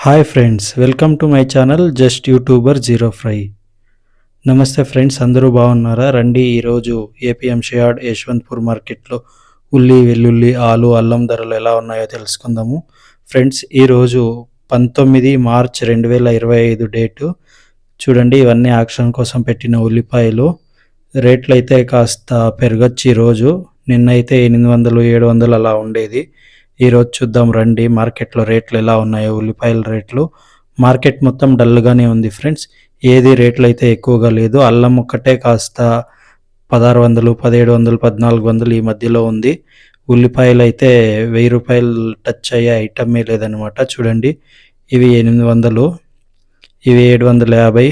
Hi friends, welcome to my channel just YouTuber zero fry. నమస్తే friends, అందరూ బాగున్నారా? రండి, ఈరోజు ఏపీఎంసీ యార్డ్ యశ్వంత్పూర్ మార్కెట్లో ఉల్లి, వెల్లుల్లి, ఆలు, అల్లం ధరలు ఎలా ఉన్నాయో తెలుసుకుందాము. ఫ్రెండ్స్, ఈరోజు 19 మార్చ్ 2025 డేటు. చూడండి, ఇవన్నీ యాక్షన్ కోసం పెట్టిన ఉల్లిపాయలు. రేట్లు అయితే కాస్త పెరగచ్చు ఈరోజు. నిన్నైతే 800, 700 అలా ఉండేది. ఈరోజు చూద్దాం రండి మార్కెట్లో రేట్లు ఎలా ఉన్నాయో. ఉల్లిపాయల రేట్లు మార్కెట్ మొత్తం డల్గానే ఉంది ఫ్రెండ్స్. ఏది రేట్లు అయితే ఎక్కువగా లేదు. అల్లం ఒక్కటే కాస్త 1600, 1700, 1400 ఈ మధ్యలో ఉంది. ఉల్లిపాయలు అయితే 1000 రూపాయలు టచ్ అయ్యే ఐటమే లేదనమాట. చూడండి, ఇవి 800, ఇవి 750,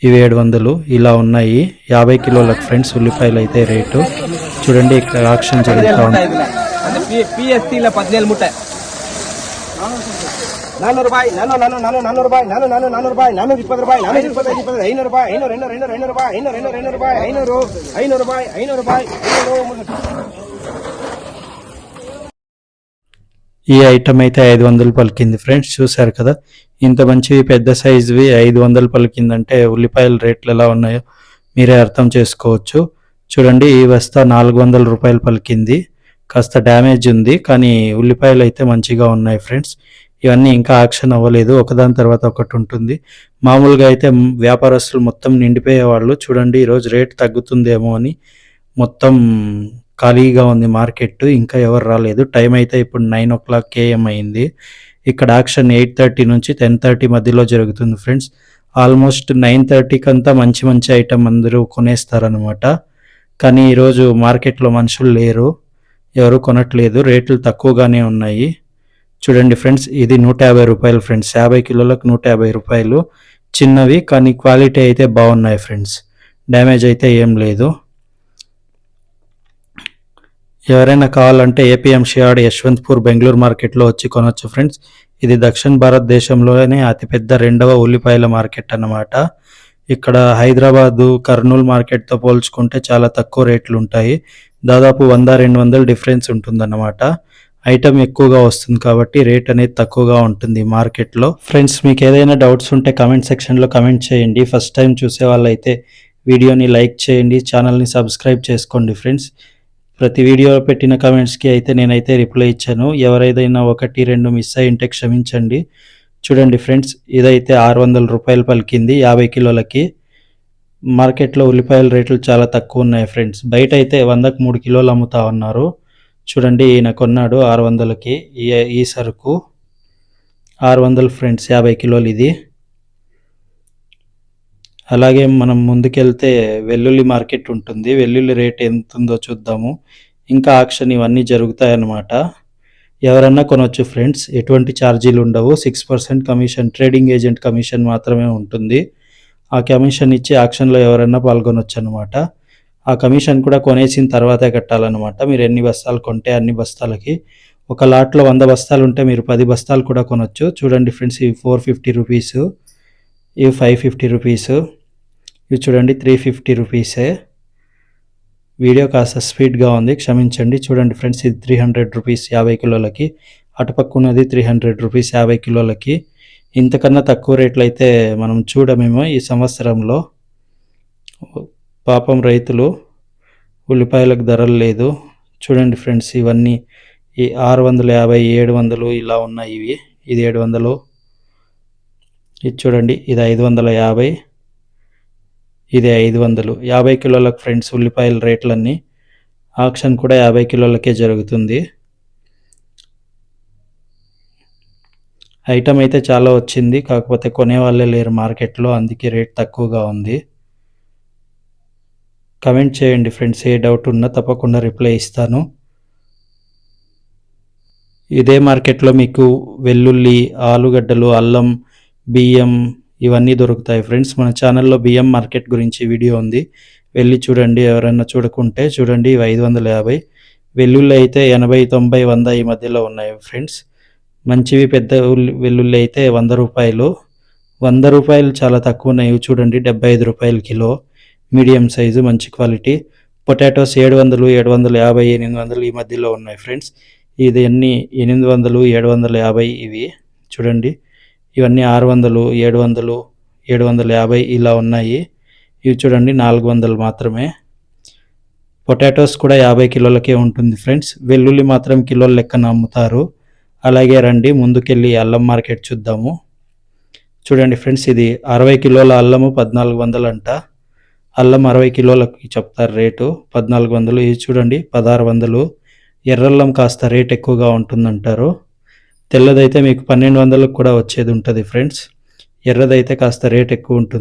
ఇవి 700 ఇలా ఉన్నాయి. 50 కిలోలకు ఫ్రెండ్స్ ఉల్లిపాయలు అయితే రేటు. చూడండి, ఇక్కడ ఆక్షన్ జరుగుతూ ఉంది. PST 17 ಮುಟ್ಟೆ 400 ರೂಪಾಯಿ 400 ರೂಪಾಯಿ 420 ರೂಪಾಯಿ 425 ರೂಪಾಯಿ 500 ರೂಪಾಯಿ 500 ರೂಪಾಯಿ 500 ರೂಪಾಯಿ 500 ರೂಪಾಯಿ 500 ರೂಪಾಯಿ. ఈ ఐటమ్ అయితే 500 పలికింది ఫ్రెండ్స్. చూశారు కదా, ఇంత మంచివి పెద్ద సైజువి 500 పలికిందంటే ఉల్లిపాయల రేట్లు ఎలా ఉన్నాయో మీరే అర్థం చేసుకోవచ్చు. చూడండి, ఈ బస్తా 400 రూపాయలు పలికింది. కాస్త డ్యామేజ్ ఉంది, కానీ ఉల్లిపాయలు అయితే మంచిగా ఉన్నాయి ఫ్రెండ్స్. ఇవన్నీ ఇంకా యాక్షన్ అవ్వలేదు, ఒకదాని తర్వాత ఒకటి ఉంటుంది. మామూలుగా అయితే వ్యాపారస్తులు మొత్తం నిండిపోయేవాళ్ళు. చూడండి, ఈరోజు రేట్ తగ్గుతుందేమో అని మొత్తం ఖాళీగా ఉంది మార్కెట్. ఇంకా ఎవరు రాలేదు. టైం అయితే ఇప్పుడు 9 AM అయింది. ఇక్కడ యాక్షన్ 8:30 నుంచి 10:30 మధ్యలో జరుగుతుంది ఫ్రెండ్స్. ఆల్మోస్ట్ 9:30కి అంతా మంచి మంచి ఐటమ్ అందరూ కొనేస్తారనమాట. కానీ ఈరోజు మార్కెట్లో మనుషులు లేరు, ఎవరు కొనట్లేదు. రేట్లు తక్కువగానే ఉన్నాయి. చూడండి ఫ్రెండ్స్, ఇది 150 రూపాయలు ఫ్రెండ్స్. 50 కిలోలకు 150 రూపాయలు. చిన్నవి, కానీ క్వాలిటీ అయితే బాగున్నాయి ఫ్రెండ్స్. డ్యామేజ్ అయితే ఏం లేదు. ఎవరైనా కావాలంటే ఏపీఎంసీ యార్డ్ యశ్వంత్పూర్ బెంగళూరు మార్కెట్లో వచ్చి కొనవచ్చు ఫ్రెండ్స్. ఇది దక్షిణ భారతదేశంలోనే అతిపెద్ద 2వ ఉల్లిపాయల మార్కెట్ అన్నమాట. ఇక్కడ హైదరాబాదు, కర్నూలు మార్కెట్తో పోల్చుకుంటే చాలా తక్కువ రేట్లు ఉంటాయి. దాదాపు 100-200 డిఫరెన్స్ ఉంటుందన్నమాట. ఐటమ్ ఎక్కువగా వస్తుంది కాబట్టి రేట్ అనేది తక్కువగా ఉంటుంది మార్కెట్లో. ఫ్రెండ్స్, మీకు ఏదైనా డౌట్స్ ఉంటే కమెంట్ సెక్షన్లో కమెంట్ చేయండి. ఫస్ట్ టైం చూసే వాళ్ళైతే వీడియోని లైక్ చేయండి, ఛానల్ని సబ్స్క్రైబ్ చేసుకోండి ఫ్రెండ్స్. ప్రతి వీడియో పెట్టిన కమెంట్స్కి అయితే నేనైతే రిప్లై ఇచ్చాను. ఎవరైనా 1-2 మిస్ అయ్యింటే క్షమించండి. చూడండి ఫ్రెండ్స్, ఇదైతే 600 రూపాయలు పలికింది 50 కిలోలకి. మార్కెట్లో ఉల్లిపాయల రేట్లు చాలా తక్కువ ఉన్నాయి ఫ్రెండ్స్. బయట అయితే 100కి 3 కిలోలు అమ్ముతా ఉన్నారు. చూడండి, ఈయన కొన్నాడు 600కి. ఈ సరుకు 600 ఫ్రెండ్స్, 50 కిలోలు ఇది. అలాగే మనం ముందుకెళ్తే వెల్లుల్లి మార్కెట్ ఉంటుంది. వెల్లుల్లి రేట్ ఎంత ఉందో చూద్దాము. ఇంకా ఆక్షన్ ఇవన్నీ జరుగుతాయన్నమాట. ఎవరన్నా కొనవచ్చు ఫ్రెండ్స్, ఎటువంటి ఛార్జీలు ఉండవు. 6% కమిషన్, ట్రేడింగ్ ఏజెంట్ కమిషన్ మాత్రమే ఉంటుంది. ఆ కమిషన్ ఇచ్చి ఆక్షన్లో ఎవరైనా పాల్గొనవచ్చు అనమాట. ఆ కమిషన్ కూడా కొనేసిన తర్వాతే కట్టాలన్నమాట. మీరు ఎన్ని బస్తాలు కొంటే అన్ని బస్తాలకి. ఒక లాట్లో 100 బస్తాలు ఉంటే మీరు 10 బస్తాలు కూడా కొనవచ్చు. చూడండి ఫ్రెండ్స్, ఇవి 450 రూపీస్, ఇవి 550 రూపీస్, ఇవి చూడండి 350 రూపీసే. వీడియో కాస్త స్పీడ్గా ఉంది, క్షమించండి. చూడండి ఫ్రెండ్స్, ఇది 300 రూపీస్ 50 కిలోలకి. అటుపక్కున్నది 300 రూపీస్ 50 కిలోలకి. ఇంతకన్నా తక్కువ రేట్లు అయితే మనం చూడమేమో ఈ సంవత్సరంలో. పాపం రైతులు, ఉల్లిపాయలకు ధరలు లేదు. చూడండి ఫ్రెండ్స్, ఇవన్నీ ఈ 650, 700 ఇలా ఉన్నాయి. ఇది 700, ఇది చూడండి, ఇది 550, ఇది 500. 50 కిలోలకు ఫ్రెండ్స్ ఉల్లిపాయల రేట్లన్నీ. ఆక్షన్ కూడా 50 కిలోలకే జరుగుతుంది. ఐటమ్ అయితే చాలా వచ్చింది, కాకపోతే కొనేవాళ్ళే లేరు మార్కెట్లో, అందుకే రేట్ తక్కువగా ఉంది. కమెంట్ చేయండి ఫ్రెండ్స్, ఏ డౌట్ ఉన్నా తప్పకుండా రిప్లై ఇస్తాను. ఇదే మార్కెట్లో మీకు వెల్లుల్లి, ఆలుగడ్డలు, అల్లం, బియ్యం ఇవన్నీ దొరుకుతాయి ఫ్రెండ్స్. మన ఛానల్లో బియ్యం మార్కెట్ గురించి వీడియో ఉంది, వెళ్ళి చూడండి. ఎవరైనా చూడకుంటే చూడండి. ఇవి 550. వెల్లుల్లి అయితే 80, 90, 100 ఈ మధ్యలో ఉన్నాయి ఫ్రెండ్స్. మంచివి పెద్ద వెల్లుల్లి అయితే 100 రూపాయలు. 100 రూపాయలు చాలా తక్కువ ఉన్నాయి. చూడండి, 75 రూపాయలు కిలో. మీడియం సైజు, మంచి క్వాలిటీ. పొటాటోస్ 700, 750, 800 ఈ మధ్యలో ఉన్నాయి ఫ్రెండ్స్. ఇది అన్నీ 800, 750 ఇవి. చూడండి, ఇవన్నీ 600, 700, 750 ఇలా ఉన్నాయి. ఇవి చూడండి 400 మాత్రమే. పొటాటోస్ కూడా 50 కిలోలకే ఉంటుంది ఫ్రెండ్స్. వెల్లుల్లి మాత్రం కిలోల లెక్కన అమ్ముతారు. అలాగే రండి ముందుకెళ్ళి అల్లం మార్కెట్ చూద్దాము. చూడండి ఫ్రెండ్స్, ఇది 60 కిలోల అల్లము 1400 అంట. అల్లం 60 కిలోలకి చెప్తారు రేటు 1400. ఇది చూడండి 1600. ఎర్రల్లం కాస్త రేట్ ఎక్కువగా ఉంటుందంటారు. తెల్లదైతే మీకు 1200కు కూడా వచ్చేది ఉంటుంది ఫ్రెండ్స్. ఎర్రదైతే కాస్త రేట్ ఎక్కువ ఉంటుంది.